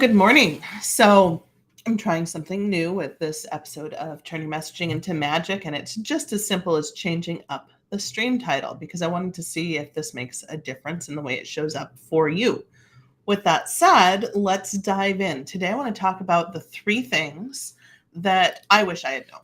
Good morning. So, I'm trying something new with this episode of Turning Messaging into Magic, and it's just as simple as changing up the stream title because I wanted to see if this makes a difference in the way it shows up for you. With that said, let's dive in. Today, I want to talk about the three things that I wish I had known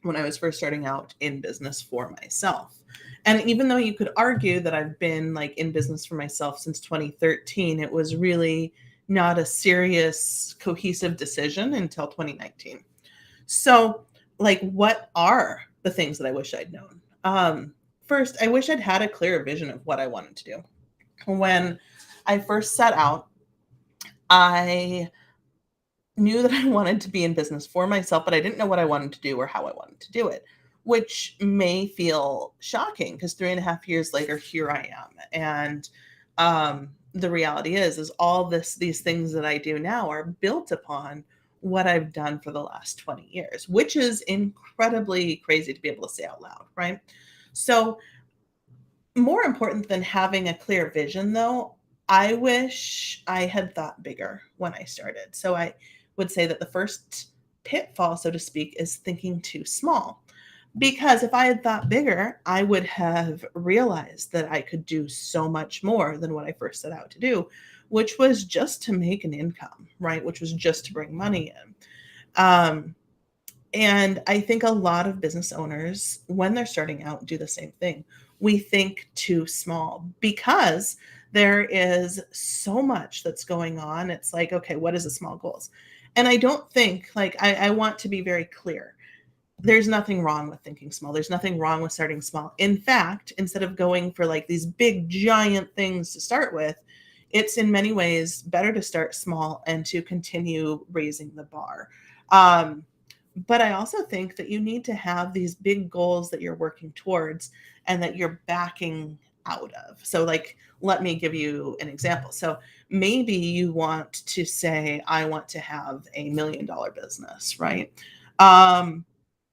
when I was first starting out in business for myself. And even though you could argue that I've been like in business for myself since 2013, it was really not a serious, cohesive decision until 2019. So, like, what are the things that I wish I'd known? First, I wish I'd had a clearer vision of what I wanted to do. When I first set out, I knew that I wanted to be in business for myself, but I didn't know what I wanted to do or how I wanted to do it, which may feel shocking because 3.5 years later, here I am. And the reality is all these things that I do now are built upon what I've done for the last 20 years, which is incredibly crazy to be able to say out loud, right? So, more important than having a clear vision, though, I wish I had thought bigger when I started. So I would say that the first pitfall, so to speak, is thinking too small. Because if I had thought bigger, I would have realized that I could do so much more than what I first set out to do, which was just to make an income, right? Which was just to bring money in. Um, and I think a lot of business owners, when they're starting out, do the same thing. We think too small because there is so much that's going on. It's like, okay, what is the small goals? And I don't think, like, I want to be very clear. There's nothing wrong with thinking small. There's nothing wrong with starting small. In fact, instead of going for like these big, giant things to start with, it's in many ways better to start small and to continue raising the bar. Um, but I also think that you need to have these big goals that you're working towards and that you're backing out of. So, like, let me give you an example. So, maybe you want to say, I want to have $1 million business, right? Um,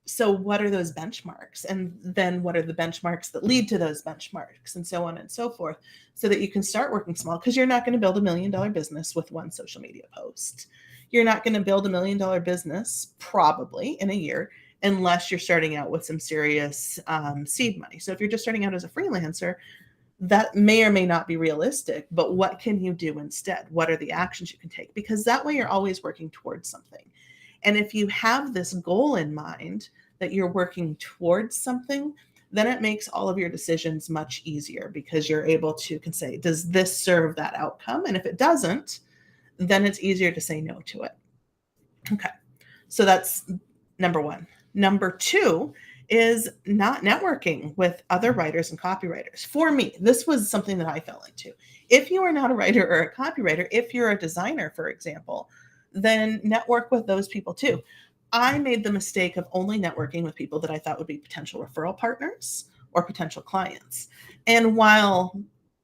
so, what are those benchmarks? And then, what are the benchmarks that lead to those benchmarks? And so on and so forth, so that you can start working small because you're not going to build $1 million business with one social media post. You're not going to build $1 million business probably in a year unless you're starting out with some serious seed money. So if you're just starting out as a freelancer, that may or may not be realistic, but what can you do instead? What are the actions you can take? Because that way you're always working towards something. And if you have this goal in mind that you're working towards something, then it makes all of your decisions much easier because you're able to can say, does this serve that outcome? And if it doesn't, then it's easier to say no to it. Okay. So that's number one. Number two is not networking with other writers and copywriters. For me, this was something that I fell into. If you are not a writer or a copywriter, if you're a designer, for example, then network with those people too. I made the mistake of only networking with people that I thought would be potential referral partners or potential clients. And while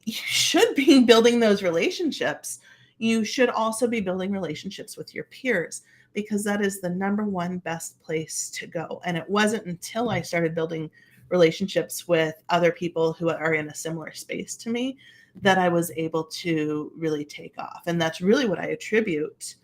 you should be building those relationships, you should also be building relationships with your peers because that is the number one best place to go. And it wasn't until I started building relationships with other people who are in a similar space to me that I was able to really take off. And that's really what I attribute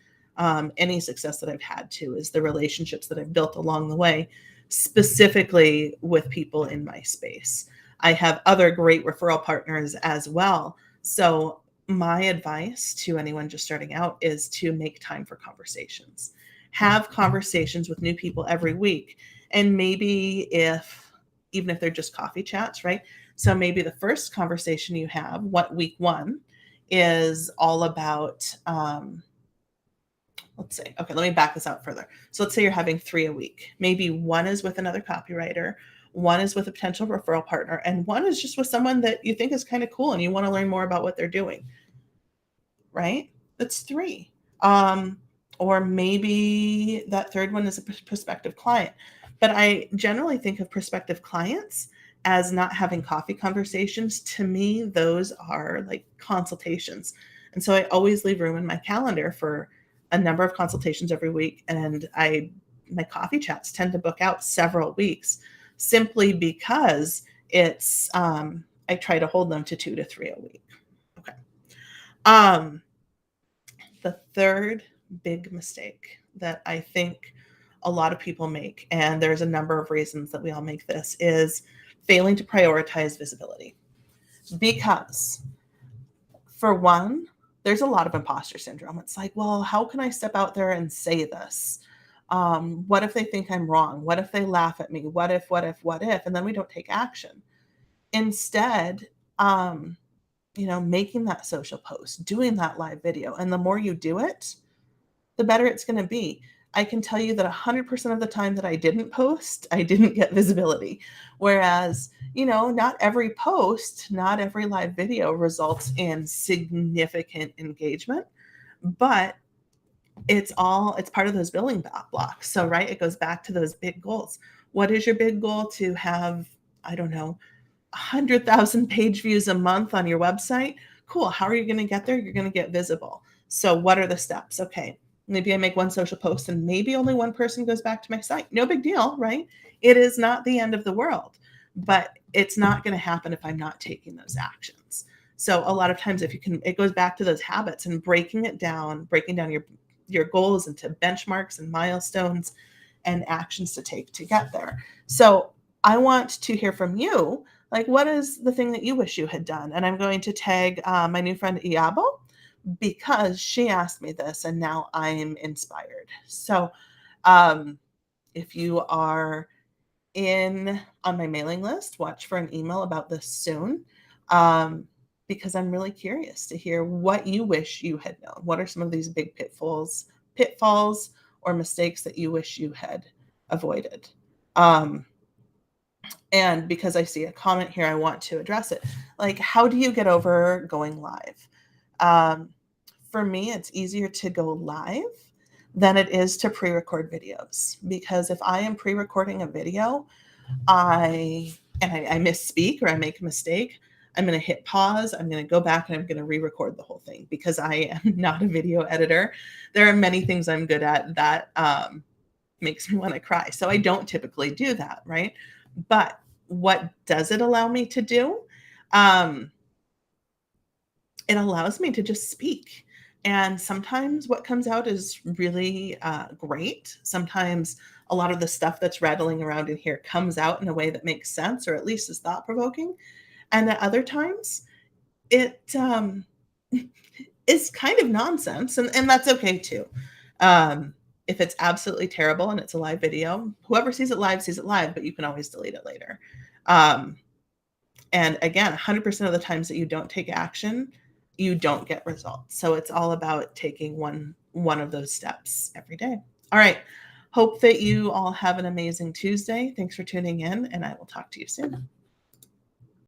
any success that I've had to is the relationships that I've built along the way, specifically with people in my space. I have other great referral partners as well. So my advice to anyone just starting out is to make time for conversations. Have conversations with new people every week. And maybe even if they're just coffee chats, right? So maybe the first conversation you have, week one, is all about, let's see. Okay, let me back this out further. So let's say you're having 3 a week. Maybe one is with another copywriter, one is with a potential referral partner, and one is just with someone that you think is kind of cool and you want to learn more about what they're doing, right? That's 3. Or maybe that third one is a prospective client. But I generally think of prospective clients as not having coffee conversations. To me, those are like consultations. And so I always leave room in my calendar for a number of consultations every week. And my coffee chats tend to book out several weeks simply because it's I try to hold them to 2 to 3 a week. Okay. The third big mistake that I think a lot of people make, and there's a number of reasons that we all make this, is failing to prioritize visibility. Because, for one, there's a lot of imposter syndrome. It's like, well, how can I step out there and say this? What if they think I'm wrong? What if they laugh at me? What if, what if, what if? And then we don't take action. Instead, making that social post, doing that live video. And the more you do it, the better it's going to be. I can tell you that 100% of the time that I didn't post, I didn't get visibility. Whereas, not every post, not every live video results in significant engagement, but it's part of those building blocks. So, right, it goes back to those big goals. What is your big goal? To have, I don't know, 100,000 page views a month on your website? Cool. How are you going to get there? You're going to get visible. So what are the steps? Okay. Maybe I make one social post and maybe only one person goes back to my site. No big deal, right? It is not the end of the world, but it's not going to happen if I'm not taking those actions. So a lot of times, it goes back to those habits and breaking down your goals into benchmarks and milestones and actions to take to get there. So I want to hear from you. Like, what is the thing that you wish you had done? And I'm going to tag my new friend Iabo, because she asked me this and now I'm inspired. So if you are on my mailing list, watch for an email about this soon, because I'm really curious to hear what you wish you had known. What are some of these big pitfalls or mistakes that you wish you had avoided? And because I see a comment here, I want to address it. Like, how do you get over going live? For me, it's easier to go live than it is to pre-record videos, because if I am pre-recording a video, I misspeak or I make a mistake, I'm going to hit pause. I'm going to go back and I'm going to re-record the whole thing, because I am not a video editor. There are many things I'm good at that makes me want to cry. So I don't typically do that, right? But what does it allow me to do? It allows me to just speak. And sometimes what comes out is really great. Sometimes a lot of the stuff that's rattling around in here comes out in a way that makes sense, or at least is thought-provoking. And at other times, it is kind of nonsense. And that's okay too. If it's absolutely terrible and it's a live video, whoever sees it live, but you can always delete it later. And again, 100% of the times that you don't take action, you don't get results. So it's all about taking one of those steps every day. All right. Hope that you all have an amazing Tuesday. Thanks for tuning in, and I will talk to you soon.